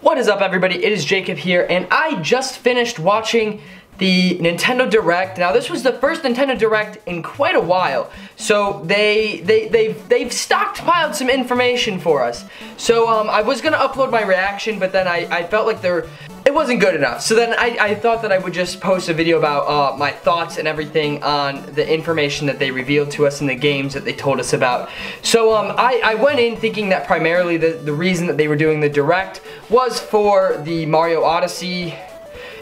What is up, everybody? It is Jacob here, and I just finished watching the Nintendo Direct. Now, this was the first Nintendo Direct in quite a while, so they've stockpiled some information for us. So I was gonna upload my reaction, but then I felt like it wasn't good enough. So then I thought that I would just post a video about my thoughts and everything on the information that they revealed to us in the games that they told us about. So I went in thinking that primarily the reason that they were doing the Direct was for the Mario Odyssey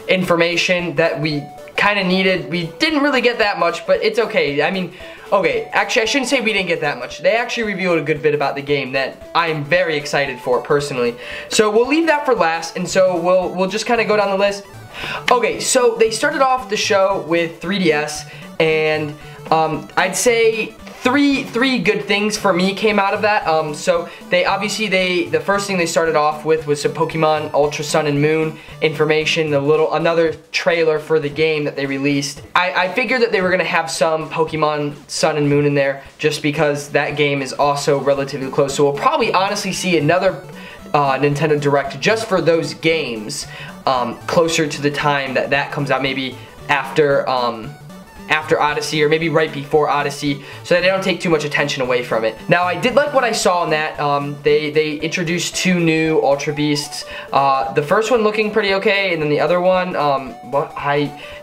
information that we kind of needed. We didn't really get that much, but it's okay. I mean, okay, actually I shouldn't say we didn't get that much. They actually revealed a good bit about the game that I'm very excited for personally. So we'll leave that for last, and so we'll just kind of go down the list. Okay, so they started off the show with 3DS, and I'd say three good things for me came out of that. So the first thing they started off with was some Pokemon Ultra Sun and Moon information, another trailer for the game that they released. I figured that they were gonna have some Pokemon Sun and Moon in there just because that game is also relatively close. So we'll probably honestly see another Nintendo Direct just for those games closer to the time that comes out, maybe after Odyssey, or maybe right before Odyssey, so that they don't take too much attention away from it. Now, I did like what I saw in that. They introduced two new Ultra Beasts. The first one looking pretty okay, and then the other one,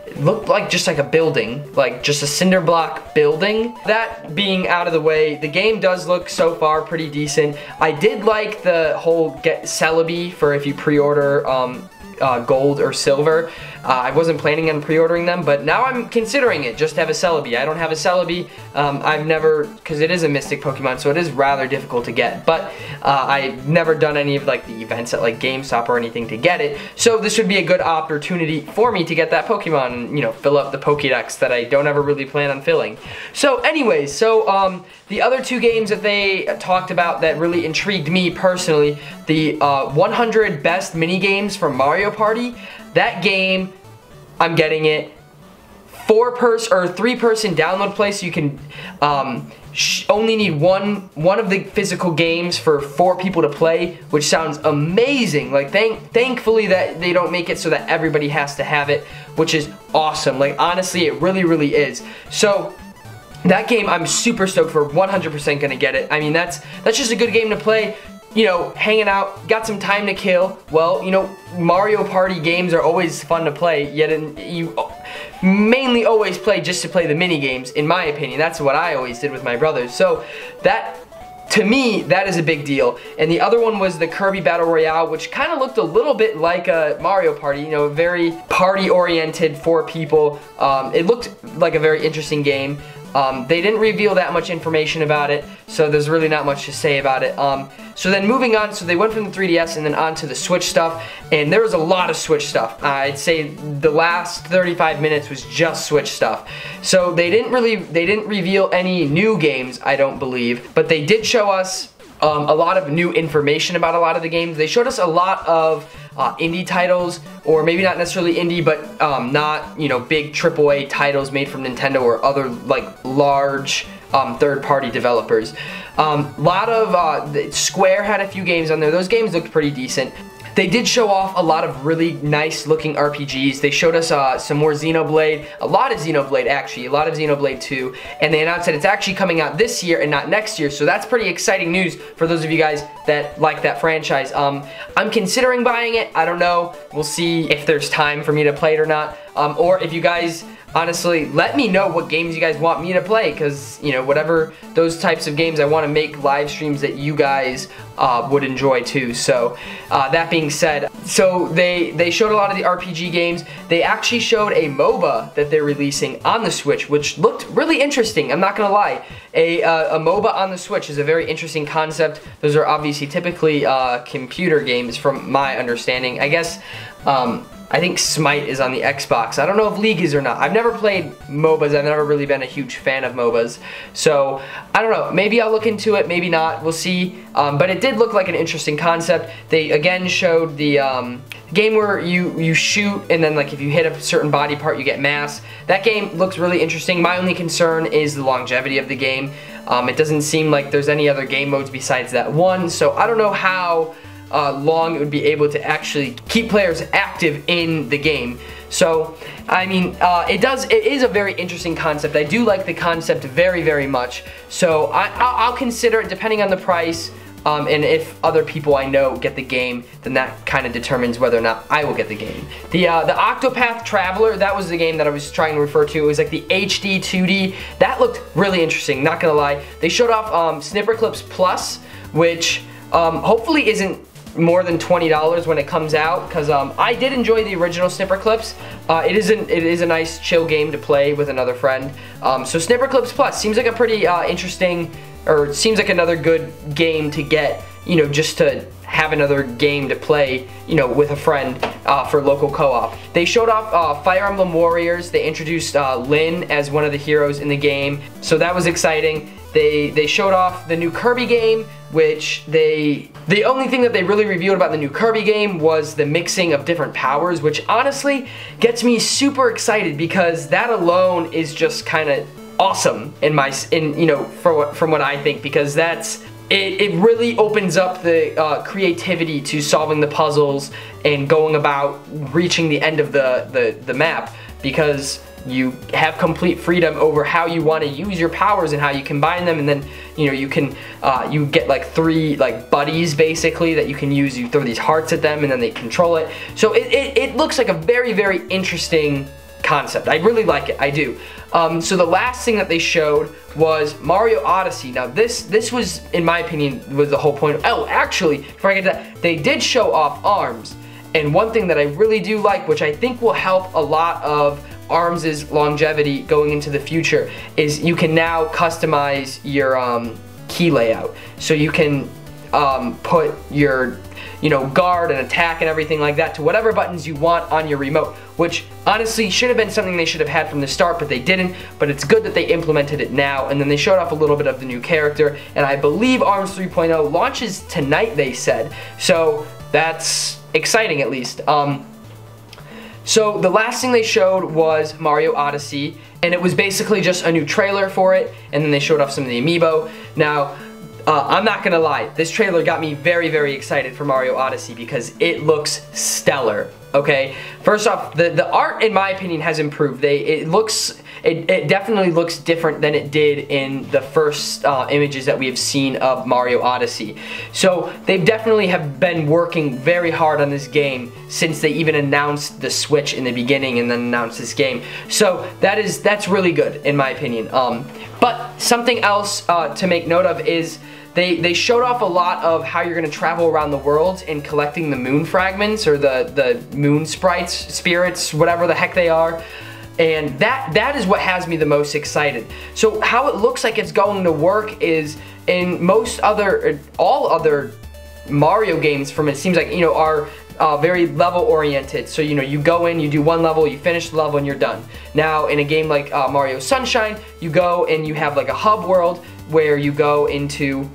it looked like just like a building, like just a cinder block building. That being out of the way, the game does look so far pretty decent. I did like the whole get Celebi for if you pre-order gold or silver. I wasn't planning on pre-ordering them, but now I'm considering it just to have a Celebi. I don't have a Celebi. I've never, because it is a Mystic Pokemon, so it is rather difficult to get, but I've never done any of like the events at like GameStop or anything to get it, so this would be a good opportunity for me to get that Pokemon and, you know, fill up the Pokédex that I don't ever really plan on filling. So anyways, the other two games that they talked about that really intrigued me personally, the 100 best mini games from Mario Party. That game, I'm getting it. 4-person or 3-person download play, so you can only need one of the physical games for 4 people to play, which sounds amazing. Like, thankfully that they don't make it so that everybody has to have it, which is awesome. Like, honestly, it really is. So that game, I'm super stoked for. 100% gonna get it. I mean, that's just a good game to play. You know, hanging out, got some time to kill. Well, you know, Mario Party games are always fun to play, yet you mainly always play just to play the mini games, in my opinion. That's what I always did with my brothers. So that, to me, that is a big deal. And the other one was the Kirby Battle Royale, which kind of looked a little bit like a Mario Party, you know, very party-oriented for people. It looked like a very interesting game. They didn't reveal that much information about it, so there's really not much to say about it. So then moving on, so they went from the 3DS and then on to the Switch stuff, and there was a lot of Switch stuff. I'd say the last 35 minutes was just Switch stuff. So they didn't reveal any new games, I don't believe, but they did show us a lot of new information about a lot of the games. They showed us a lot of indie titles, or maybe not necessarily indie, but not, you know, big AAA titles made from Nintendo or other like large third-party developers. Lot of Square had a few games on there. Those games looked pretty decent. They did show off a lot of really nice looking RPGs. They showed us some more Xenoblade, a lot of Xenoblade actually, a lot of Xenoblade 2, and they announced that it's actually coming out this year and not next year, so that's pretty exciting news for those of you guys that like that franchise. I'm considering buying it. I don't know. We'll see if there's time for me to play it or not, or if you guys honestly let me know what games you guys want me to play, because, you know, whatever those types of games, I want to make live streams that you guys would enjoy too. So that being said, so they showed a lot of the RPG games. They actually showed a MOBA that they're releasing on the Switch, which looked really interesting. I'm not gonna lie. A MOBA on the Switch is a very interesting concept. Those are obviously typically computer games from my understanding. I guess I think Smite is on the Xbox. I don't know if League is or not. I've never played MOBAs. I've never really been a huge fan of MOBAs. So, I don't know. Maybe I'll look into it. Maybe not. We'll see. But it did look like an interesting concept. They, again, showed the game where you shoot, and then, like, if you hit a certain body part, you get mass. That game looks really interesting. My only concern is the longevity of the game. It doesn't seem like there's any other game modes besides that one. So, I don't know how long it would be able to actually keep players active in the game. So, I mean, it is a very interesting concept. I do like the concept very, very much. So, I'll consider it depending on the price. And if other people I know get the game, then that kind of determines whether or not I will get the game. The Octopath Traveler, that was the game that I was trying to refer to. It was like the HD 2D. That looked really interesting, not gonna lie. They showed off Snipper Clips Plus, which hopefully isn't more than $20 when it comes out, because I did enjoy the original Snipper Clips. It is a nice chill game to play with another friend. So Snipper Clips Plus seems like a pretty interesting, or it seems like another good game to get, you know, just to have another game to play, you know, with a friend for local co-op. They showed off Fire Emblem Warriors. They introduced Lyn as one of the heroes in the game, so that was exciting. They showed off the new Kirby game, which the only thing that they really revealed about the new Kirby game was the mixing of different powers, which honestly gets me super excited, because that alone is just kind of awesome from what I think, because it really opens up the creativity to solving the puzzles and going about reaching the end of the map, because you have complete freedom over how you want to use your powers and how you combine them, and then you get like 3 like buddies basically that you can use. You throw these hearts at them and then they control it. So it looks like a very, very interesting concept. I really like it, I do. So the last thing that they showed was Mario Odyssey. Now this was, in my opinion, was the whole point. Oh, actually, before I get to that, they did show off ARMS. And one thing that I really do like, which I think will help a lot of ARMS' longevity going into the future, is you can now customize your key layout. So you can put your guard and attack and everything like that to whatever buttons you want on your remote, which honestly should have been something they should have had from the start, but they didn't. But it's good that they implemented it now. And then they showed off a little bit of the new character, and I believe ARMS 3.0 launches tonight, they said. So that's exciting, at least. So the last thing they showed was Mario Odyssey, and it was basically just a new trailer for it, and then they showed off some of the amiibo. Now, I'm not gonna lie, this trailer got me very, very excited for Mario Odyssey because it looks stellar, okay? First off, the art, in my opinion, has improved. It definitely looks different than it did in the first images that we have seen of Mario Odyssey. So they definitely have been working very hard on this game since they even announced the Switch in the beginning and then announced this game. So that's really good, in my opinion. But something else to make note of is they showed off a lot of how you're going to travel around the world and collecting the moon fragments, or the moon sprites, spirits, whatever the heck they are. And that is what has me the most excited. So how it looks like it's going to work is, in all other Mario games, from it seems like, are very level oriented. So you go in, you do one level, you finish the level, and you're done. Now in a game like Mario Sunshine, you go and you have like a hub world where you go into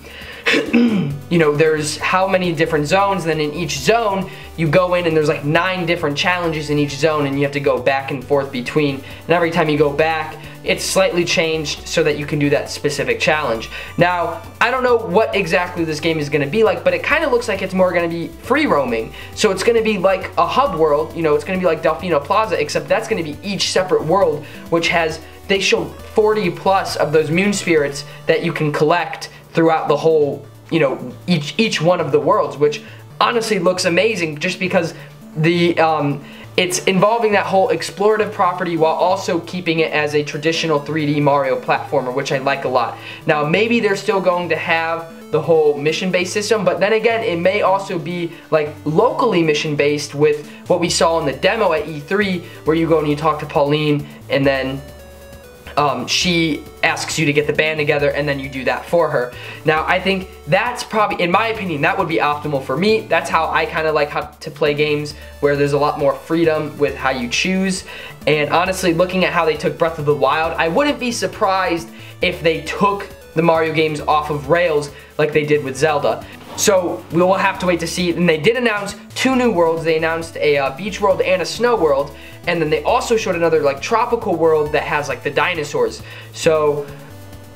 there's how many different zones, and then in each zone you go in and there's like 9 different challenges in each zone, and you have to go back and forth between, and every time you go back it's slightly changed so that you can do that specific challenge. Now, I don't know what exactly this game is going to be like, but it kind of looks like it's more going to be free roaming. So it's going to be like a hub world, it's going to be like Delfino Plaza, except that's going to be each separate world, which has, they show 40 plus of those moon spirits that you can collect throughout the whole, each one of the worlds, which honestly looks amazing, just because it's involving that whole explorative property while also keeping it as a traditional 3D Mario platformer, which I like a lot. Now, maybe they're still going to have the whole mission-based system, but then again, it may also be like locally mission-based with what we saw in the demo at E3, where you go and you talk to Pauline, and then she asks you to get the band together, and then you do that for her. Now, I think that's probably, in my opinion, that would be optimal for me. That's how I kind of like to play games, where there's a lot more freedom with how you choose. And honestly, looking at how they took Breath of the Wild, I wouldn't be surprised if they took the Mario games off of rails like they did with Zelda. So we will have to wait to see. And they did announce 2 new worlds. They announced a beach world and a snow world, and then they also showed another like tropical world that has like the dinosaurs. So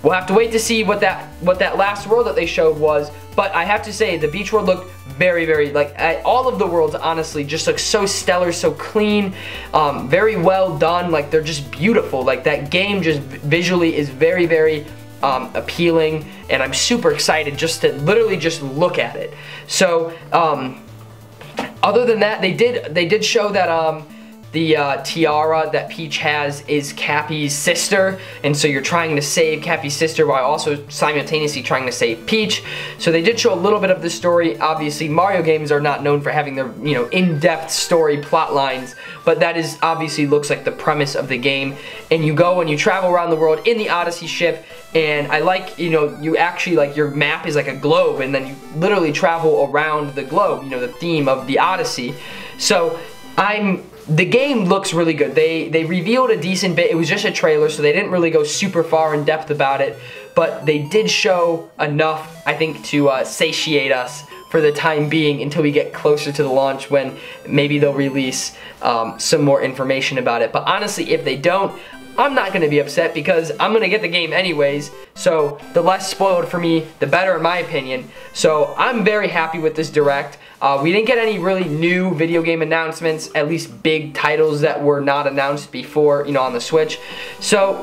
we'll have to wait to see what that last world that they showed was. But I have to say, the Beach World looked very, very, like, all of the worlds, honestly, just look so stellar, so clean, very well done. Like, they're just beautiful. Like, that game just visually is very, very appealing, and I'm super excited just to literally just look at it. So, other than that, they did show that the tiara that Peach has is Cappy's sister, and so you're trying to save Cappy's sister while also simultaneously trying to save Peach. So they did show a little bit of the story. Obviously, Mario games are not known for having their, you know, in-depth story plot lines, but that is obviously looks like the premise of the game. And you go and you travel around the world in the Odyssey ship, and I like, you know, you actually, like, your map is like a globe, and then you literally travel around the globe, you know, the theme of the Odyssey. So the game looks really good. They revealed a decent bit. It was just a trailer, so they didn't really go super far in depth about it, but they did show enough, I think, to satiate us for the time being until we get closer to the launch, when maybe they'll release some more information about it. But honestly, if they don't, I'm not going to be upset, because I'm going to get the game anyways, so the less spoiled for me, the better, in my opinion. So I'm very happy with this Direct. We didn't get any really new video game announcements, at least big titles that were not announced before, you know, on the Switch. So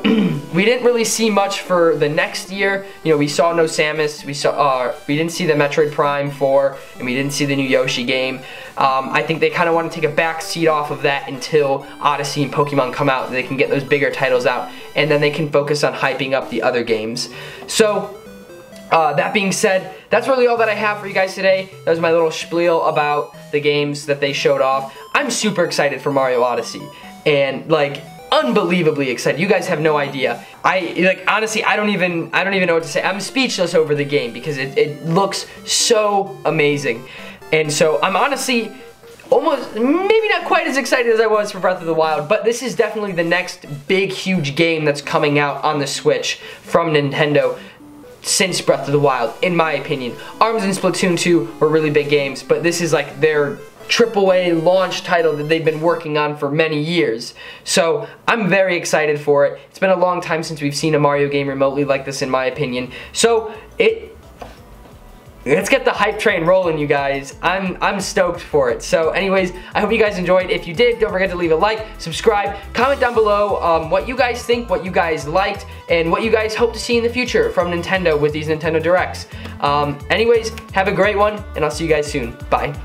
we didn't really see much for the next year. You know, we saw no Samus, we didn't see the Metroid Prime 4, and we didn't see the new Yoshi game. I think they kind of want to take a back seat off of that until Odyssey and Pokemon come out, and they can get those bigger titles out, and then they can focus on hyping up the other games. So that being said, that's really all that I have for you guys today. That was my little spiel about the games that they showed off. I'm super excited for Mario Odyssey, and like unbelievably excited. You guys have no idea. Honestly, I don't even know what to say. I'm speechless over the game because it looks so amazing. And so I'm honestly almost, maybe not quite as excited as I was for Breath of the Wild, but this is definitely the next big, huge game that's coming out on the Switch from Nintendo since Breath of the Wild, in my opinion. ARMS and Splatoon 2 were really big games, but this is like their AAA launch title that they've been working on for many years. So I'm very excited for it. It's been a long time since we've seen a Mario game remotely like this, in my opinion. So let's get the hype train rolling, you guys. I'm stoked for it. So anyways, I hope you guys enjoyed. If you did, don't forget to leave a like, subscribe, comment down below what you guys think, what you guys liked, and what you guys hope to see in the future from Nintendo with these Nintendo Directs. Anyways, have a great one, and I'll see you guys soon. Bye.